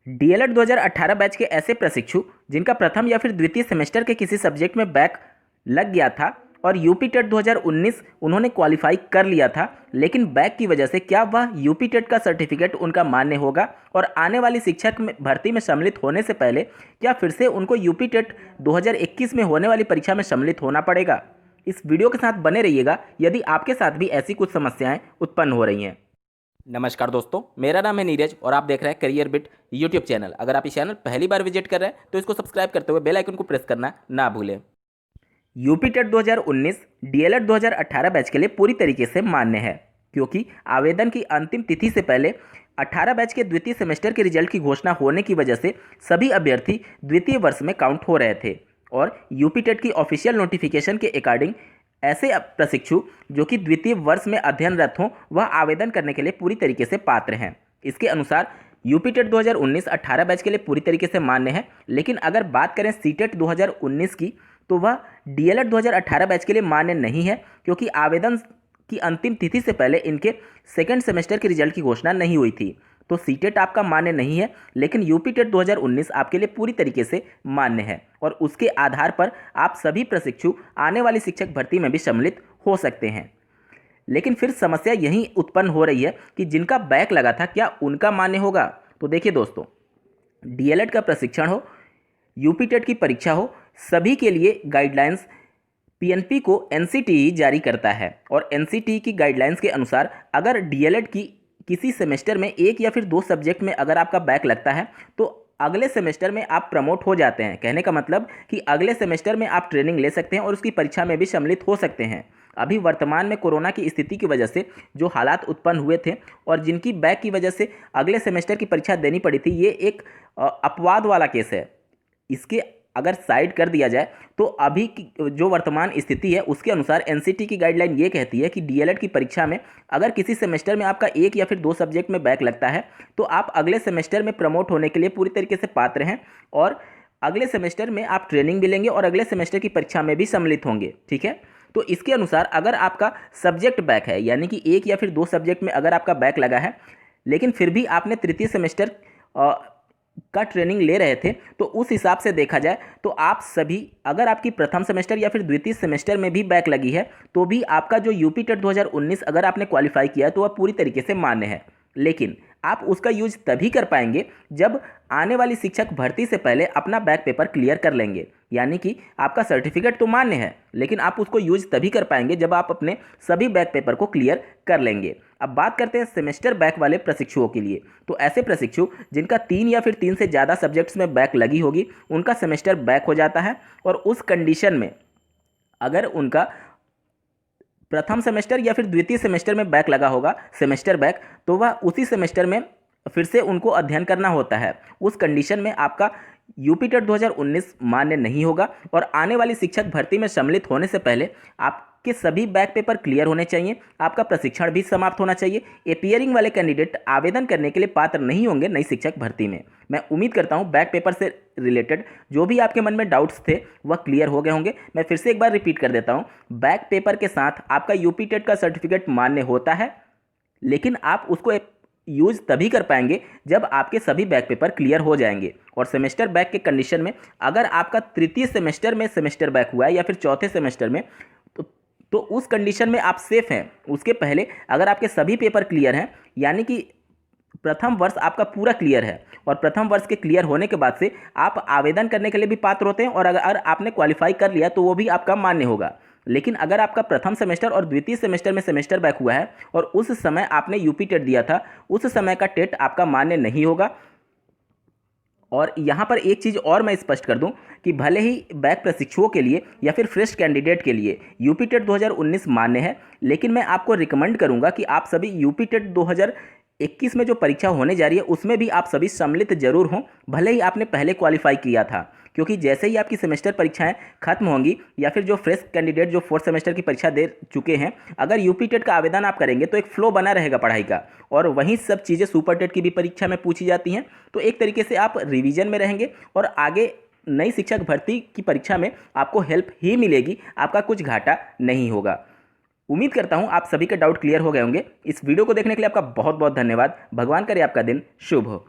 DElEd 2018 batch के ऐसे प्रशिक्षु जिनका प्रथम या फिर द्वितीय सेमेस्टर के किसी सब्जेक्ट में बैक लग गया था और यूपी टेट 2019 उन्होंने क्वालिफाई कर लिया था, लेकिन बैक की वजह से क्या वह यूपी टेट का सर्टिफिकेट उनका मान्य होगा और आने वाली शिक्षक भर्ती में सम्मिलित होने से पहले क्या फिर से उनको यूपी टेट 2021 में होने वाली परीक्षा में सम्मिलित होना पड़ेगा? इस वीडियो के साथ बने रहिएगा यदि आपके साथ भी ऐसी कुछ समस्याएं उत्पन्न हो रही हैं। नमस्कार दोस्तों, मेरा नाम है नीरज और आप देख रहे हैं करियर बिट यूट्यूब चैनल। अगर आप इस चैनल पहली बार विजिट कर रहे हैं तो इसको सब्सक्राइब करते हुए बेल आइकन को प्रेस करना ना भूलें। यूपी टेट 2019 डीएलएड 2018 बैच के लिए पूरी तरीके से मान्य है, क्योंकि आवेदन की अंतिम तिथि से पहले 18 बैच के द्वितीय सेमेस्टर के रिजल्ट की घोषणा होने की वजह से सभी अभ्यर्थी द्वितीय वर्ष में काउंट हो रहे थे और यूपी टेट की ऑफिशियल नोटिफिकेशन के अकॉर्डिंग ऐसे प्रशिक्षु जो कि द्वितीय वर्ष में अध्ययनरत हों वह आवेदन करने के लिए पूरी तरीके से पात्र हैं। इसके अनुसार यूपी टेट 2019 18 बैच के लिए पूरी तरीके से मान्य है, लेकिन अगर बात करें सीटेट 2019 की तो वह डीएलएड 2018 बैच के लिए मान्य नहीं है, क्योंकि आवेदन की अंतिम तिथि से पहले इनके सेकेंड सेमेस्टर के रिजल्ट की घोषणा नहीं हुई थी। तो सीटेट आपका मान्य नहीं है, लेकिन यूपी टेट 2019 आपके लिए पूरी तरीके से मान्य है और उसके आधार पर आप सभी प्रशिक्षु आने वाली शिक्षक भर्ती में भी सम्मिलित हो सकते हैं। लेकिन फिर समस्या यही उत्पन्न हो रही है कि जिनका बैक लगा था क्या उनका मान्य होगा? तो देखिए दोस्तों, डीएलएड का प्रशिक्षण हो, यूपी टेट की परीक्षा हो, सभी के लिए गाइडलाइंस पीएनपी को एनसीटीई जारी करता है और एनसीटीई की गाइडलाइंस के अनुसार अगर डीएलएड की किसी सेमेस्टर में एक या फिर दो सब्जेक्ट में अगर आपका बैक लगता है तो अगले सेमेस्टर में आप प्रमोट हो जाते हैं। कहने का मतलब कि अगले सेमेस्टर में आप ट्रेनिंग ले सकते हैं और उसकी परीक्षा में भी सम्मिलित हो सकते हैं। अभी वर्तमान में कोरोना की स्थिति की वजह से जो हालात उत्पन्न हुए थे और जिनकी बैक की वजह से अगले सेमेस्टर की परीक्षा देनी पड़ी थी, ये एक अपवाद वाला केस है। इसके अगर साइड कर दिया जाए तो अभी की जो वर्तमान स्थिति है उसके अनुसार एनसीटी की गाइडलाइन ये कहती है कि डीएलएड की परीक्षा में अगर किसी सेमेस्टर में आपका एक या फिर दो सब्जेक्ट में बैक लगता है तो आप अगले सेमेस्टर में प्रमोट होने के लिए पूरी तरीके से पात्र हैं और अगले सेमेस्टर में आप ट्रेनिंग भी लेंगे और अगले सेमेस्टर की परीक्षा में भी सम्मिलित होंगे। ठीक है, तो इसके अनुसार अगर आपका सब्जेक्ट बैक है, यानी कि एक या फिर दो सब्जेक्ट में अगर आपका बैक लगा है लेकिन फिर भी आपने तृतीय सेमेस्टर का ट्रेनिंग ले रहे थे, तो उस हिसाब से देखा जाए तो आप सभी अगर आपकी प्रथम सेमेस्टर या फिर द्वितीय सेमेस्टर में भी बैक लगी है तो भी आपका जो यूपी टेट 2019 अगर आपने क्वालिफाई किया है तो वह पूरी तरीके से मान्य है। लेकिन आप उसका यूज तभी कर पाएंगे जब आने वाली शिक्षक भर्ती से पहले अपना बैक पेपर क्लियर कर लेंगे। यानी कि आपका सर्टिफिकेट तो मान्य है, लेकिन आप उसको यूज तभी कर पाएंगे जब आप अपने सभी बैक पेपर को क्लियर कर लेंगे। अब बात करते हैं सेमेस्टर बैक वाले प्रशिक्षुओं के लिए। तो ऐसे प्रशिक्षु जिनका 3 या फिर 3 से ज़्यादा सब्जेक्ट्स में बैक लगी होगी उनका सेमेस्टर बैक हो जाता है और उस कंडीशन में अगर उनका प्रथम सेमेस्टर या फिर द्वितीय सेमेस्टर में बैक लगा होगा सेमेस्टर बैक, तो वह उसी सेमेस्टर में फिर से उनको अध्ययन करना होता है। उस कंडीशन में आपका यूपी टेट 2019 मान्य नहीं होगा और आने वाली शिक्षक भर्ती में सम्मिलित होने से पहले आपके सभी बैक पेपर क्लियर होने चाहिए, आपका प्रशिक्षण भी समाप्त होना चाहिए। एपियरिंग वाले कैंडिडेट आवेदन करने के लिए पात्र नहीं होंगे नई शिक्षक भर्ती में। मैं उम्मीद करता हूं बैक पेपर से रिलेटेड जो भी आपके मन में डाउट्स थे वह क्लियर हो गए होंगे। मैं फिर से एक बार रिपीट कर देता हूं, बैक पेपर के साथ आपका यूपी टेट का सर्टिफिकेट मान्य होता है, लेकिन आप उसको यूज तभी कर पाएंगे जब आपके सभी बैक पेपर क्लियर हो जाएंगे। और सेमेस्टर बैक के कंडीशन में अगर आपका तृतीय सेमेस्टर में सेमेस्टर बैक हुआ है या फिर चौथे सेमेस्टर में तो उस कंडीशन में आप सेफ हैं। उसके पहले अगर आपके सभी पेपर क्लियर हैं, यानी कि प्रथम वर्ष आपका पूरा क्लियर है और प्रथम वर्ष के क्लियर होने के बाद से आप आवेदन करने के लिए भी पात्र होते हैं और अगर आपने क्वालिफाई कर लिया तो वो भी आपका मान्य होगा। लेकिन अगर आपका प्रथम सेमेस्टर और द्वितीय सेमेस्टर में सेमेस्टर बैक हुआ है और उस समय आपने यूपी टेट दिया था, उस समय का टेट आपका मान्य नहीं होगा। और यहाँ पर एक चीज़ और मैं स्पष्ट कर दूं कि भले ही बैक प्रशिक्षुओं के लिए या फिर फ्रेश कैंडिडेट के लिए यूपी टेट 2019 मान्य है, लेकिन मैं आपको रिकमेंड करूंगा कि आप सभी यूपी टेट 2021 में जो परीक्षा होने जा रही है उसमें भी आप सभी सम्मिलित जरूर हों, भले ही आपने पहले क्वालिफाई किया था। क्योंकि जैसे ही आपकी सेमेस्टर परीक्षाएं खत्म होंगी या फिर जो फ्रेश कैंडिडेट जो फोर्थ सेमेस्टर की परीक्षा दे चुके हैं, अगर यूपी टेट का आवेदन आप करेंगे तो एक फ्लो बना रहेगा पढ़ाई का और वहीं सब चीज़ें सुपर टेट की भी परीक्षा में पूछी जाती हैं। तो एक तरीके से आप रिवीजन में रहेंगे और आगे नई शिक्षक भर्ती की परीक्षा में आपको हेल्प ही मिलेगी, आपका कुछ घाटा नहीं होगा। उम्मीद करता हूँ आप सभी के डाउट क्लियर हो गए होंगे। इस वीडियो को देखने के लिए आपका बहुत बहुत धन्यवाद। भगवान करे आपका दिन शुभ हो।